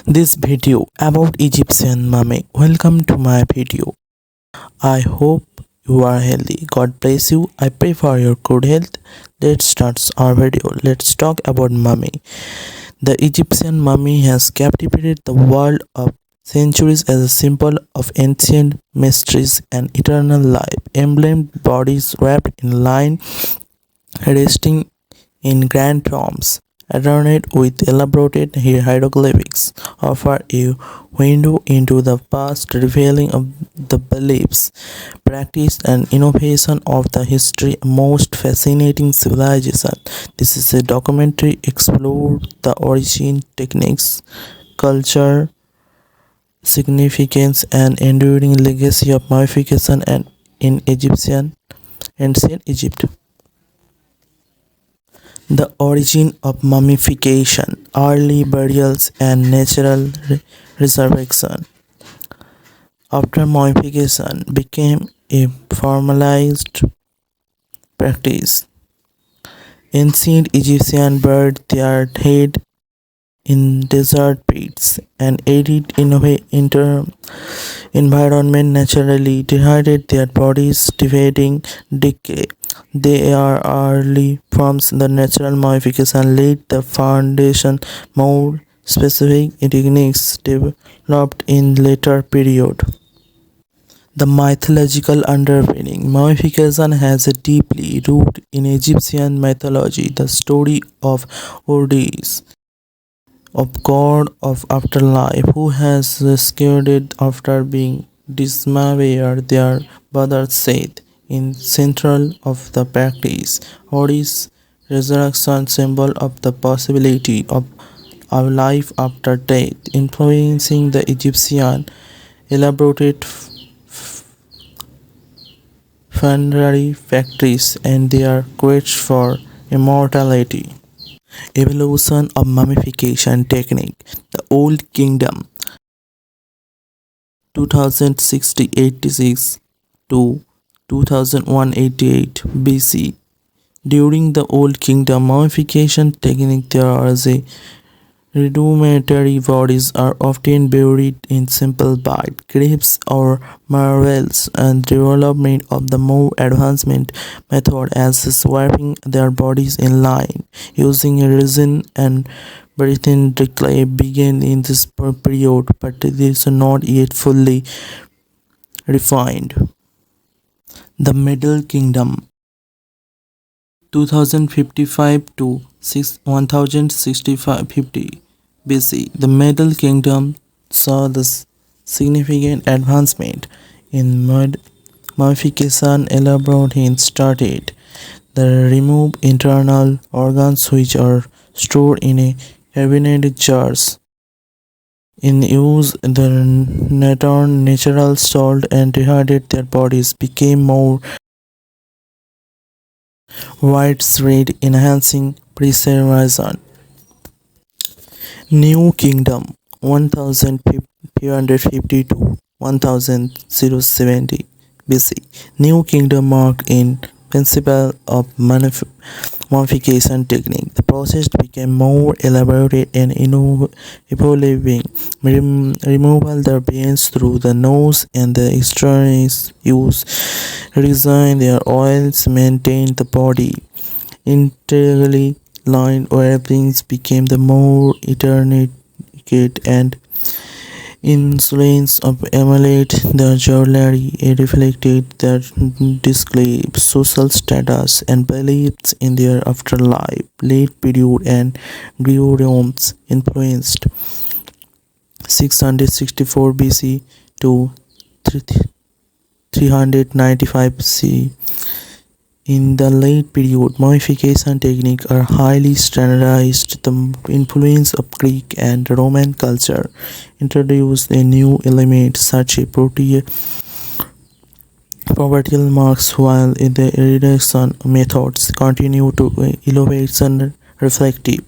this video about Egyptian mummy. Welcome to my video. I hope you are healthy. God bless you. I pray for your good health. Let's start our video. Let's talk about mummy. The Egyptian mummy has captivated the world of centuries as a symbol of ancient mysteries and eternal life. Emblemed bodies wrapped in line, resting in grand tombs adorned with elaborate hieroglyphics, offer a window into the past, revealing of the beliefs, practice, and innovation of the history most fascinating civilization. This is a documentary explored the origin, techniques, culture, significance, and enduring legacy of mummification and in ancient Egypt. The origin of mummification, early burials, and natural resurrection. After mummification became a formalized practice, ancient Egyptians buried their dead in desert pits and arid environment naturally dehydrated their bodies, dividing decay. They are early forms. The natural modification laid the foundation. More specific techniques developed in later period. The mythological underpinning. Mummification has a deeply root in Egyptian mythology. The story of Odysseus, of god of afterlife, who has rescued after being dismembered their brother Seth. In central of the practice, Odysseus' resurrection symbol of the possibility of a life after death, influencing the Egyptian elaborate funerary factories and their quest for immortality. Evolution of mummification technique. The Old Kingdom 2086 to 2188 BC. During the Old Kingdom mummification technique, there was a rudimentary bodies are often buried in simple bite graves or marbles, and development of the more advanced method as swapping their bodies in line using resin and breathing decay began in this period, but it is not yet fully refined. The Middle Kingdom 2055 to 1050 BC. The Middle Kingdom saw the significant advancement in mummification. Elaborate hints started. The remove internal organs which are stored in a carbonated jars. In use, the natural salt and dehydrated their bodies became more widespread, enhancing preservation. New Kingdom 1350 to 1070 BC. New Kingdom marked in principle of mummification technique. The process became more elaborate and evolving. Removal the veins through the nose and the extraneous use resign their oils maintained the body integrally lined wrappings became the more intricate and insolence of emulate the jewelry reflected their display social status and beliefs in their afterlife. Late period and Greek influenced 664 BC to 395 C. In the late period, mummification techniques are highly standardized. The influence of Greek and Roman culture introduced a new element such as proverbial marks, while the reduction methods continue to elevation reflective.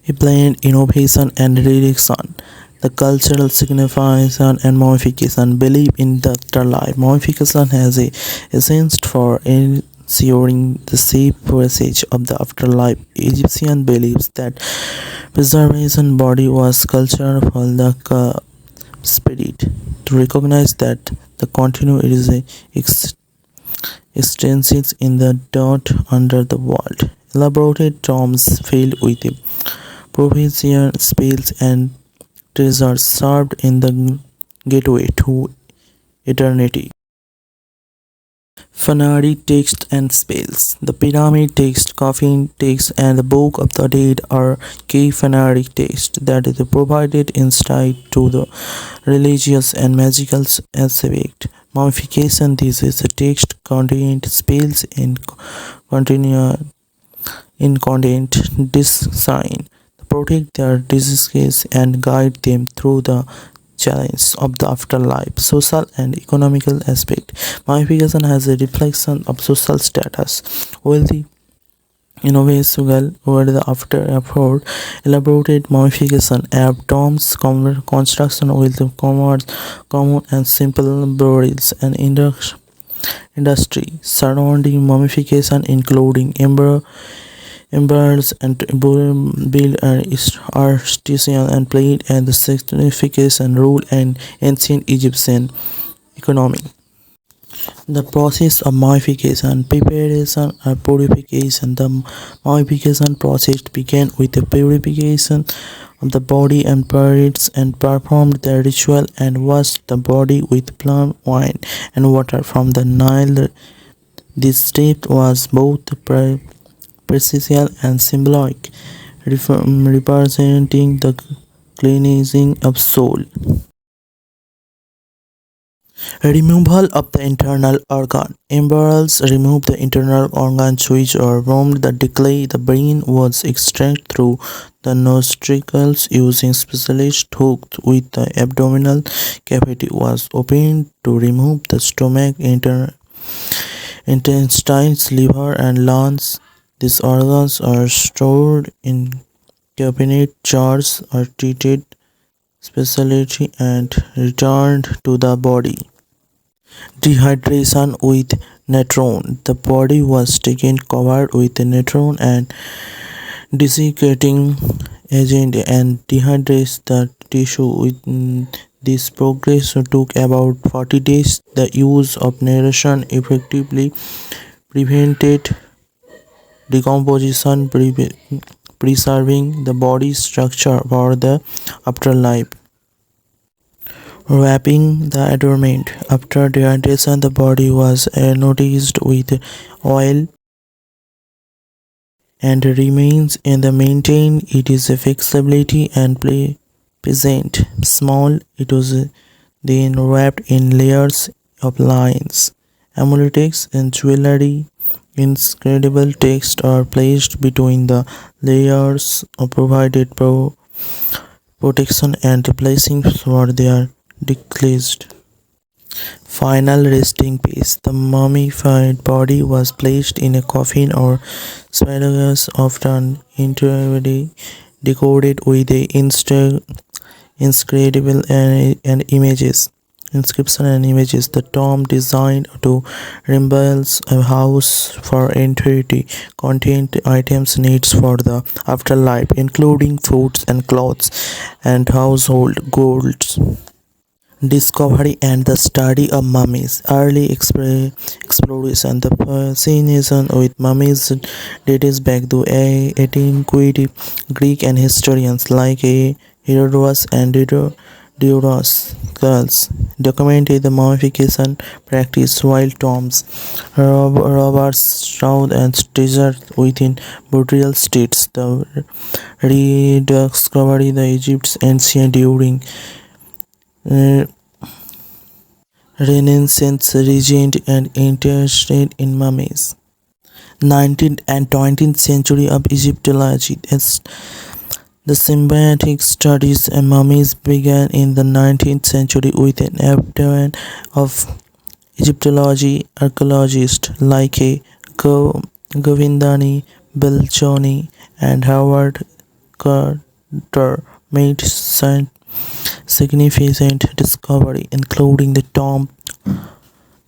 A blend innovation and reduction. The cultural signification and mummification. Belief in the afterlife. Mummification has a essence for ensuring the safe passage of the afterlife. Egyptian believes that preservation body was culture for the spirit. To recognize that the continuity is a extensions in the dirt under the world. Elaborate tombs filled with provision, spells, and treasures served in the gateway to eternity. Funerary texts and spells. The pyramid text, coffin text, and the Book of the Dead are key funerary texts that is provided insight to the religious and magical aspect. Mummification. This is a text contained spells and continue incontinent design protect their diseases and guide them through the challenge of the afterlife. Social and economical aspect. Mummification has a reflection of social status. Wealthy innovation over the after effort elaborated mummification tombs construction with the common and simple burials and industry surrounding mummification including embryos and build an artisan and played and the significant role in ancient Egyptian economy. The process of mummification, preparation or purification. The mummification process began with the purification of the body and priests and performed the ritual and washed the body with plum wine and water from the Nile. This step was both precision and symbolic, representing the cleansing of soul. Removal of the internal organ. Embryos remove the internal organs which are formed the decay. The brain was extracted through the nostrils using specialist hooks with the abdominal cavity was opened to remove the stomach, intestines, liver, and lungs. These organs are stored in cabinet jars or treated specialty and returned to the body. Dehydration with natron. The body was taken covered with natron and desiccating agent and dehydrates the tissue. This progress took about 40 days. The use of narration effectively prevented decomposition, preserving the body's structure for the afterlife. Wrapping the adornment. After dehydration, the body was anodized with oil and remains in the maintain its flexibility and present small. It was then wrapped in layers of lines, amuletics, and jewelry. Inscribable text are placed between the layers of provided protection and blessings for their deceased. Final resting place. The mummified body was placed in a coffin or sarcophagus, often intricately decorated with inscribable and images. Inscription and images. The tomb designed to resemble a house for eternity contained items needs for the afterlife, including foods and clothes and household goods. Discovery and the study of mummies. Early exploration. The fascination with mummies dates back to antiquity. Greek and historians like Herodotus and Diodorus documented the mummification practice while tombs, robbers, shroud and treasure within burial states. The rediscovery the Egypt's ancient during Renaissance regent and interested in mummies. 19th and 20th century of Egyptology. As the symbiotic studies of mummies began in the 19th century with an advent of Egyptology archaeologists like Govindani, Belchoni, and Howard Carter made significant discovery, including the tomb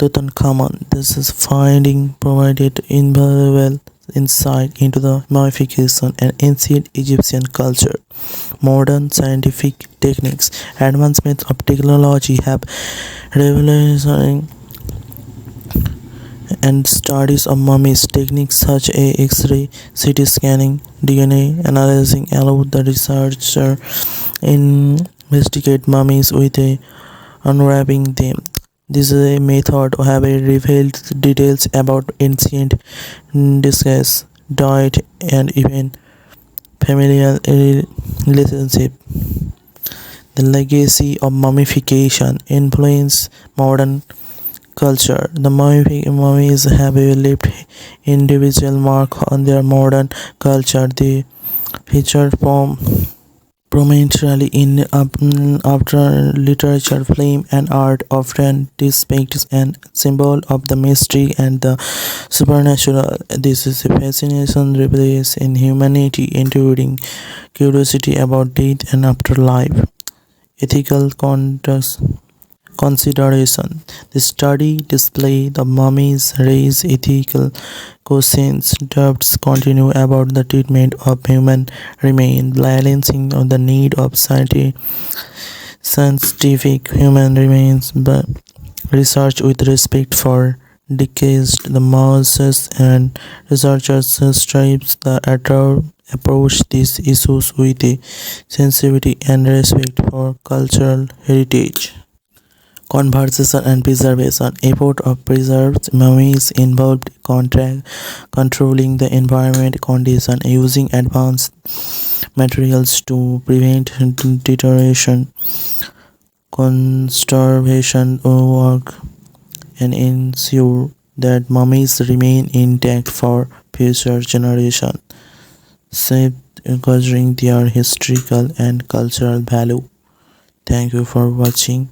Tutankhamun. This is finding provided invaluable insight into the mummification and ancient Egyptian culture. Modern scientific techniques, advancements of technology have revolutionized and studies of mummies. Techniques such as X-ray, CT scanning, DNA analyzing allow the researcher investigate mummies with a unwrapping them. This is a method have revealed details about ancient disguise, diet, and even familial relationship. The legacy of mummification influence modern culture. The mummies have left individual mark on their modern culture. They featured prominently in after literature, film, and art, often depicts an symbol of the mystery and the supernatural. This is a fascination reveals in humanity, including curiosity about death and afterlife. Ethical consideration. The study display the mummies raise ethical questions. Doubts continue about the treatment of human remain, balancing on the need of scientific human remains, but research with respect for decades. The masses and researchers strives the approach these issues with a sensitivity and respect for cultural heritage. Conservation and preservation. Effort of preserved mummies involved controlling the environment condition, using advanced materials to prevent deterioration, conservation work, and ensure that mummies remain intact for future generations, safeguarding their historical and cultural value. Thank you for watching.